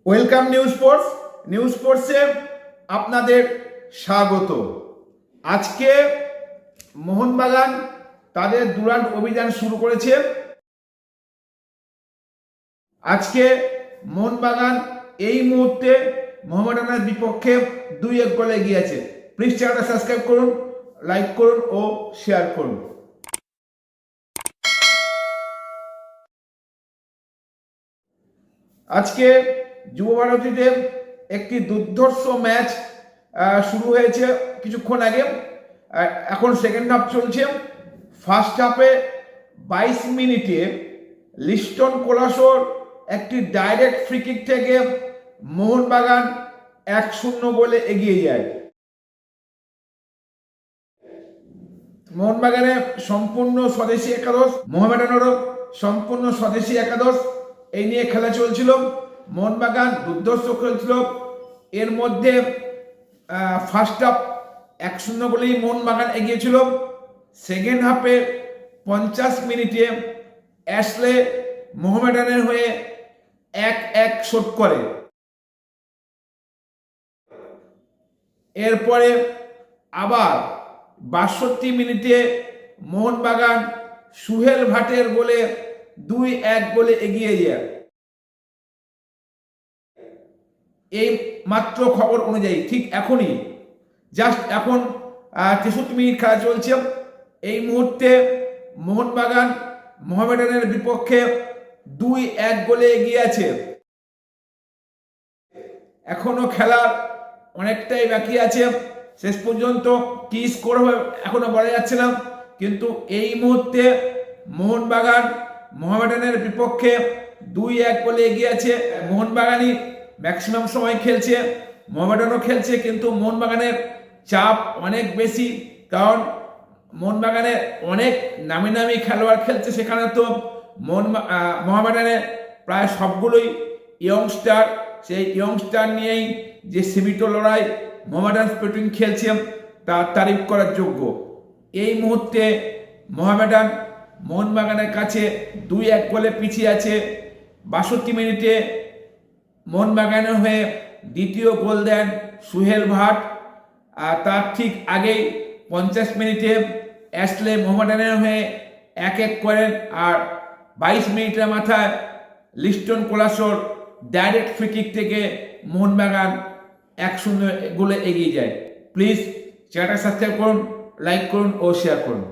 Welcome news স্পোর্টসে আপনাদের স্বাগত। আজকে মোহনবাগান তাদের দুরান্ট অভিযান শুরু করেছে। আজকে মোহনবাগান এই মুহূর্তে মোহামেডানের বিপক্ষে 2-1 গোলে এগিয়ে আছে। প্লিজ চ্যানেলটা সাবস্ক্রাইব করুন, লাইক করুন ও শেয়ার করুন। আজকে যুবভারতীতে একটি দুর্ধর্ষ ম্যাচ শুরু হয়েছে কিছুক্ষণ আগে। এখন সেকেন্ড হাফ চলছে। ফার্স্ট হাফে 22 মিনিটে লিস্টন কোলাসোর একটি ডাইরেক্ট ফ্রি কিক থেকে মোহনবাগান 1-0 গোলে এগিয়ে যায়। মোহনবাগানের সম্পূর্ণ স্বদেশি একাদশ, মোহামেডানেরও সম্পূর্ণ স্বদেশি একাদশ, এই নিয়ে খেলা চলছিল। মোহনবাগান দুর্ধর্ষ খেলছিল। এর মধ্যে ফার্স্ট হাফ 1-0 গোলেই মোহনবাগান এগিয়েছিল। সেকেন্ড হাফে 50 মিনিটে অ্যাশলে মোহামেডানের হয়ে 1-1 শোধ করে। এরপরে আবার 62 মিনিটে মোহনবাগান সুহেল ভাটের গোলে 2-1 গোলে এগিয়ে যায়। এই মাত্র খবর অনুযায়ী ঠিক এখনই জাস্ট এখন 63 মিনিট খেলা চলছে। এই মুহূর্তে মোহনবাগান মোহামেডানের বিপক্ষে 2-1 গোলে এগিয়ে আছে। এখনো খেলার অনেকটাই বাকি আছে। শেষ পর্যন্ত কি স্কোর হবে এখনো বলা যাচ্ছে না, কিন্তু এই মুহূর্তে মোহনবাগান মোহামেডানের বিপক্ষে 2-1 গোলে এগিয়ে আছে। মোহনবাগানই ম্যাক্সিমাম সময় খেলছে, মোহামেডানও খেলছে, কিন্তু মোহনবাগানের চাপ অনেক বেশি, কারণ মোহনবাগানের অনেক নামি নামি খেলোয়াড় খেলছে। সেখানে তো মোহামেডানের প্রায় সবগুলোই ইয়ংস্টার। সেই ইয়ংস্টার নিয়েই যে সীমিত লড়াই মোহামেডান স্পোর্টিং খেলছে তা তারিফ করার যোগ্য। এই মুহূর্তে মোহামেডান মোহনবাগানের কাছে 2-1 গোলে পিছিয়ে আছে। 62 মিনিটে মোহনবাগানের হয়ে দ্বিতীয় গোল দেন সুহেল ভাট, আর তার ঠিক আগেই 50 মিনিটে অ্যাশলে মোহামেডানের হয়ে 1-1 করেন। আর 22 মিনিটের মাথায় লিস্টন কোলাসোর ডাইরেক্ট ফ্রি কিক থেকে মোহনবাগান 1-0 গোলে এগিয়ে যায়। প্লিজ চ্যানেলটা সাবস্ক্রাইব করুন, লাইক করুন ও শেয়ার করুন।